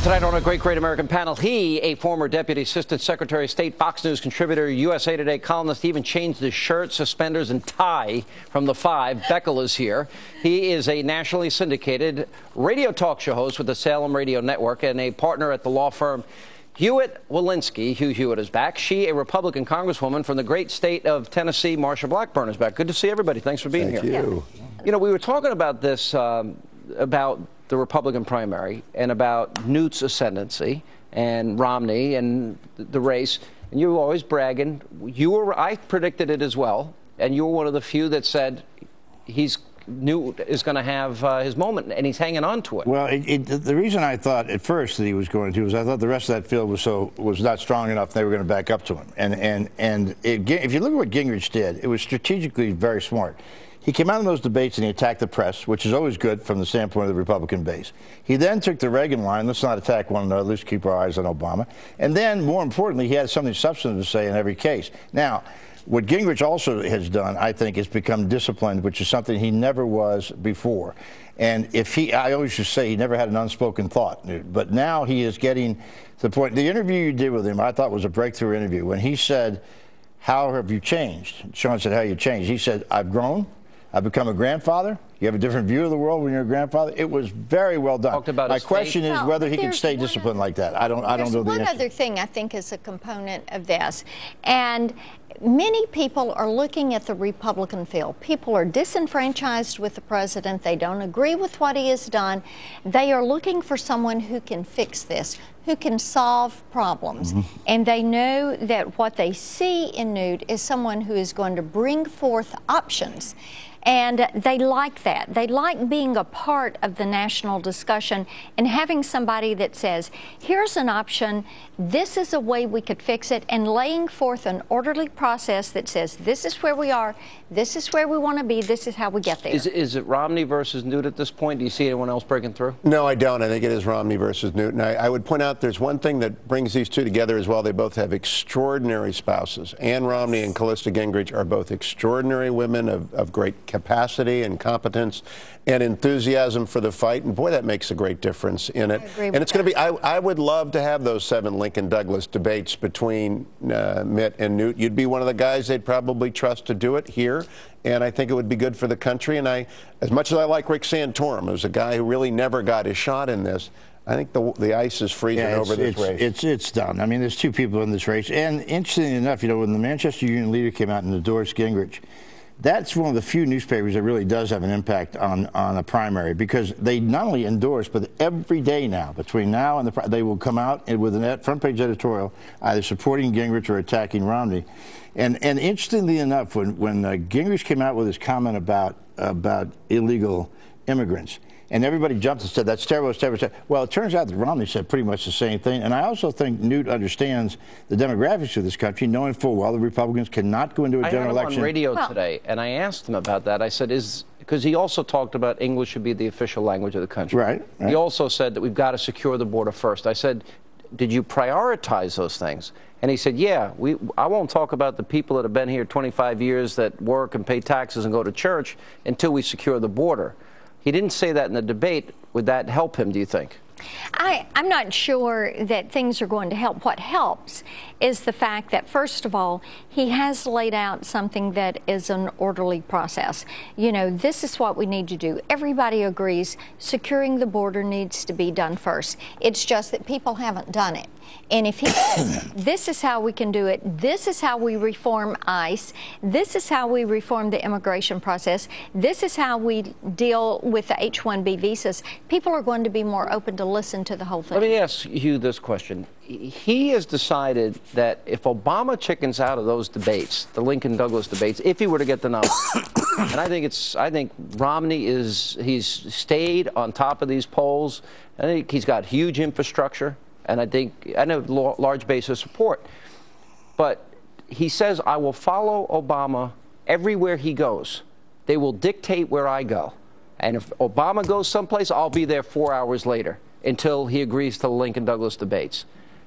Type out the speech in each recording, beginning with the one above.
Tonight on a Great American Panel, he, a former Deputy Assistant Secretary of State, Fox News contributor, USA Today columnist, even changed his shirt, suspenders, and tie from the Five. Beckel is here. He is a nationally syndicated radio talk show host with the Salem Radio Network and a partner at the law firm Hewitt-Walensky. Hugh Hewitt is back. She, a Republican congresswoman from the great state of Tennessee. Marsha Blackburn is back. Good to see everybody. Thanks for being here. Thank you. You know, we were talking about this, about the Republican primary and about Newt's ascendancy and Romney and the race. And you were always bragging. I predicted it as well. And you were one of the few that said Newt is going to have his moment, and he's hanging on to it. Well, the reason I thought at first that he was going to was I thought the rest of that field was not strong enough. They were going to back up to him. If you look at what Gingrich did, it was strategically very smart. He came out in those debates and he attacked the press, which is always good from the standpoint of the Republican base. He then took the Reagan line, let's not attack one another, let's keep our eyes on Obama. And then, more importantly, he had something substantive to say in every case. Now, what Gingrich also has done, I think, is become disciplined, which is something he never was before. And I always just say he never had an unspoken thought, but now he is getting to the point. The interview you did with him, I thought was a breakthrough interview. When he said, "How have you changed?" Sean said, "How you changed?" He said, "I've grown. I've become a grandfather. You have a different view of the world when you're a grandfather." It was very well done. My question is whether he can stay disciplined like that. I don't know the answer. There's one other thing I think is a component of this, and many people are looking at the Republican field. People are disenfranchised with the president. They don't agree with what he has done. They are looking for someone who can fix this, who can solve problems. And they know that what they see in Newt is someone who is going to bring forth options. And they like that. They like being a part of the national discussion and having somebody that says, here's an option, this is a way we could fix it, and laying forth an orderly process that says, this is where we are, this is where we want to be, this is how we get there. Is it Romney versus Newt at this point? Do you see anyone else breaking through? No, I don't. I think it is Romney versus Newt. And I would point out there's one thing that brings these two together as well. They both have extraordinary spouses. Ann Romney and Callista Gingrich are both extraordinary women of great capacity and competence and enthusiasm for the fight. And boy, that makes a great difference in it. And it's going to be, I would love to have those 7 Lincoln Douglas debates between Mitt and Newt. You'd be one of the guys they'd probably trust to do it here. And I think it would be good for the country. And as much as I like Rick Santorum, who's a guy who really never got his shot in this, I think the ice is freezing over this race. It's done. I mean, there's 2 people in this race. And interestingly enough, you know, when the Manchester Union Leader came out and endorsed Gingrich, that's one of the few newspapers that really does have an impact on a primary, because they not only endorse, but every day now, between now and they will come out with a front page editorial either supporting Gingrich or attacking Romney. And interestingly enough, when Gingrich came out with his comment about illegal immigrants, and everybody jumped and said, that's terrible, it's terrible, it's terrible. Well, it turns out that Romney said pretty much the same thing. And I also think Newt understands the demographics of this country, knowing full well the Republicans cannot go into a general election. I heard him on radio today, and I asked him about that. I said, because he also talked about English should be the official language of the country. Right. He also said that we've got to secure the border first. I said, did you prioritize those things? And he said, yeah, I won't talk about the people that have been here 25 years that work and pay taxes and go to church until we secure the border. He didn't say that in the debate. Would that help him, do you think? I'm not sure that things are going to help. What helps is the fact that, first of all, he has laid out something that is an orderly process. You know, this is what we need to do. Everybody agrees securing the border needs to be done first. It's just that people haven't done it. And if he says, this is how we can do it, this is how we reform ICE, this is how we reform the immigration process, this is how we deal with the H-1B visas, people are going to be more open to listen to the whole thing. Let me ask you this question. He has decided that if Obama chickens out of those debates, the Lincoln Douglas debates, if he were to get the nomination, and I think Romney he's stayed on top of these polls. I think he's got huge infrastructure. And I know large base of support. But he says, I will follow Obama everywhere he goes. They will dictate where I go. And if Obama goes someplace, I'll be there 4 hours later until he agrees to the Lincoln Douglas debates.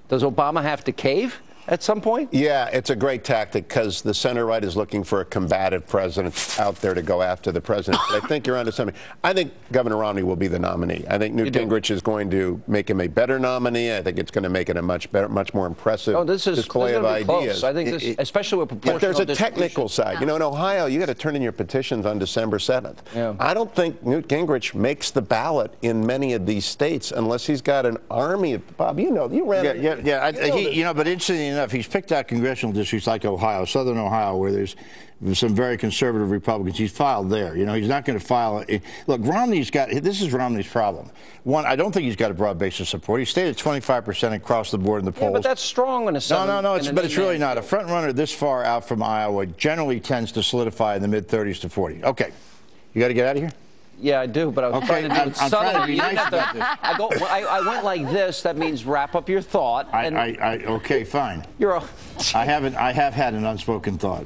Does Obama have to cave? at some point? Yeah, it's a great tactic because the center right is looking for a combative president out there to go after the president. But I think you're onto something. I think Governor Romney will be the nominee. I think Newt Gingrich is going to make him a better nominee. I think it's going to make it a much better, much more impressive display of ideas. I think this, especially with proportional. But there's a technical side. You know, in Ohio, you got to turn in your petitions on December 7th. Yeah. I don't think Newt Gingrich makes the ballot in many of these states unless he's got an army of, Bob, you know, you ran. But interestingly enough, he's picked out congressional districts like Ohio, southern Ohio, where there's some very conservative Republicans. He's filed there. You know, he's not going to file. Look, Romney's got, this is Romney's problem. One, I don't think he's got a broad base of support. He stayed at 25% across the board in the polls. Yeah, but that's strong in a No, but it's really not. A front runner this far out from Iowa generally tends to solidify in the mid-30s to 40. Okay, you got to get out of here? Yeah, I do, but I was trying to do it I'm subtly. trying to be nice about this. I went like this. That means wrap up your thought. Okay, fine. I have had an unspoken thought.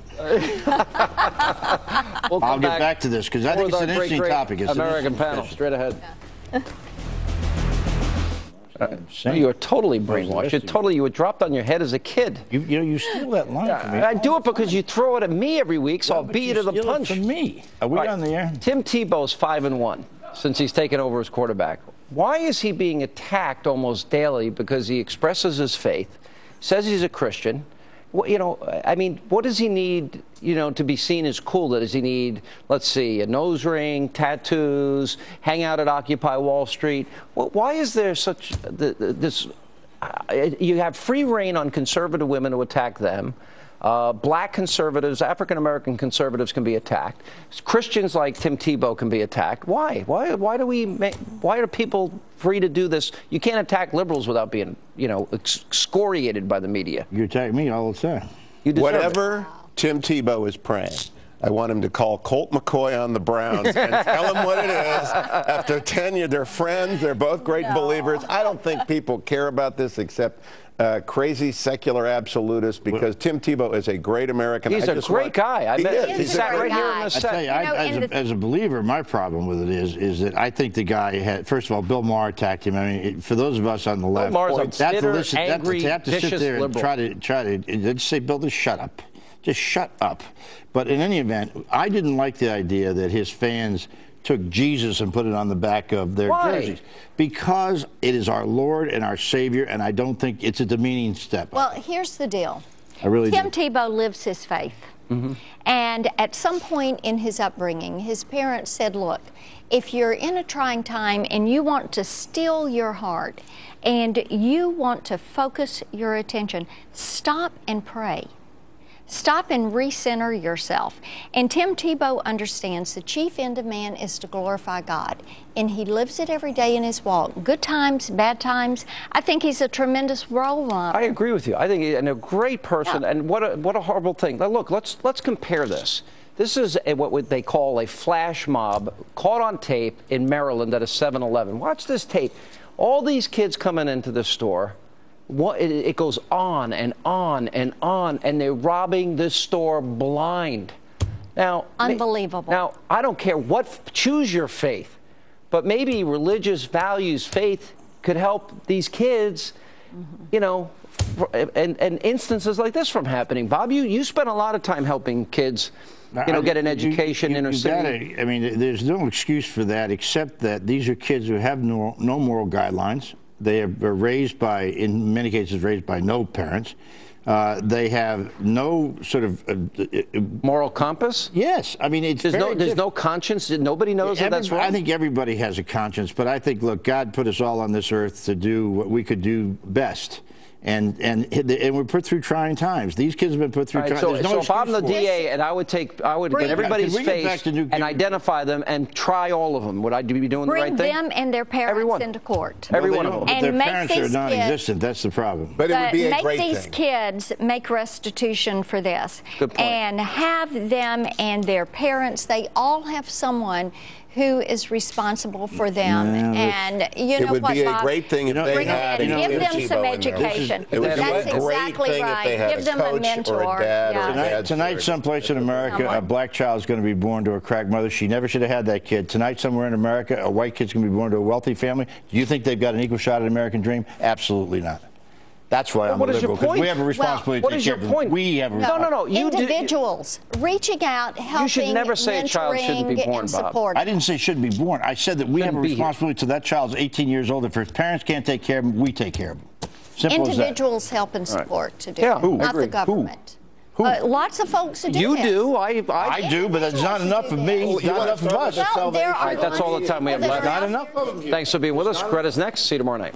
I'll get back to this because I think it's an interesting topic. It's American panel, straight ahead. You are totally brainwashed. You were dropped on your head as a kid. You steal that line from me. I do it because you throw it at me every week, so I'll beat you to the punch. From me. Are we on the air? Tim Tebow's 5-1 since he's taken over as quarterback. Why is he being attacked almost daily? Because he expresses his faith, says he's a Christian. Well, you know, I mean, what does he need, you know, to be seen as cool? Does he need, let's see, a nose ring, tattoos, hang out at Occupy Wall Street? Well, why is there such this? You have free reign on conservative women to attack them. Black conservatives, African-American conservatives can be attacked. Christians like Tim Tebow can be attacked. Why? Why are people free to do this? You can't attack liberals without being, you know, excoriated by the media. You attack me all the time. You deserve Whatever Tim Tebow is praying, I want him to call Colt McCoy on the Browns and tell him what it is. After 10 years, they're friends. They're both great believers. I don't think people care about this except crazy secular absolutists because Tim Tebow is a great American. He's a great guy. He sat right here in the set. I tell you, as a believer, my problem with it is that I think the guy had, first of all, Bill Maher attacked him. I mean, for those of us on the left, Bill Maher's a bitter, angry, have to sit there and try to just say, Bill, just shut up. Just shut up. But in any event, I didn't like the idea that his fans took Jesus and put it on the back of their jerseys. Because it is our Lord and our Savior, and I don't think it's a demeaning step. Well, here's the deal. I really Tim Tebow lives his faith. And at some point in his upbringing, his parents said, look, if you're in a trying time and you want to still your heart and you want to focus your attention, stop and pray. Stop and recenter yourself. And Tim Tebow understands the chief end of man is to glorify God. And he lives it every day in his walk. Good times, bad times. I think he's a tremendous role model. I agree with you. I think he's a great person. Yeah. And what a horrible thing. Now, look, let's compare this. This is what they call a flash mob caught on tape in Maryland at a 7-Eleven. Watch this tape. All these kids coming into the store. It goes on and on and on, and they're robbing this store blind. Now, unbelievable. Now, I don't care choose your faith, but maybe religious values, faith could help these kids, you know, and instances like this from happening. Bob, you spent a lot of time helping kids, you know, get an education in inner city. I mean, there's no excuse for that except that these are kids who have no moral guidelines. They are raised by, in many cases, raised by no parents. They have no sort of moral compass. Yes, I mean there's no conscience. Nobody knows that that's wrong. I think everybody has a conscience, but I think, look, God put us all on this earth to do what we could do best. And we're put through trying times. These kids have been put through trying times. So if I'm the DA and I would get everybody's face and identify them and try all of them, would I be doing the right thing? Bring them and their parents into court. Every one of them. But their parents are non-existent. That's the problem. But it would be a great thing. Make these kids make restitution for this. Good point. And have them and their parents, they all have someone who is responsible for them. And you know what, Bob? It would be a great thing if they had give them some education. That's exactly right. Give them a mentor. Or a dad tonight, someplace in America, a black child is going to be born to a crack mother. She never should have had that kid. Tonight, somewhere in America, a white kid's going to be born to a wealthy family. Do you think they've got an equal shot at American dream? Absolutely not. That's why I'm what a is your liberal, because point? we have a responsibility What to is take your care of them. point? We have a No. Individuals reaching out, helping, You should never say a child shouldn't be mentoring, born, and Bob. supporting. I didn't say shouldn't be born. I said that we have a Shouldn't be here. responsibility to that child's 18 years old. If his parents can't take care of him, we take care of him. Simple as that. Individuals help and support to do Yeah, it, who? not Agree. the government. Who? Lots of folks who do You this. do. I do, but that's not enough of me. Well, Not enough of us. Well, there are All right, that's all the time we have ones left. that are Not out enough of them. Thanks for being with us. Greta's next. See you tomorrow night.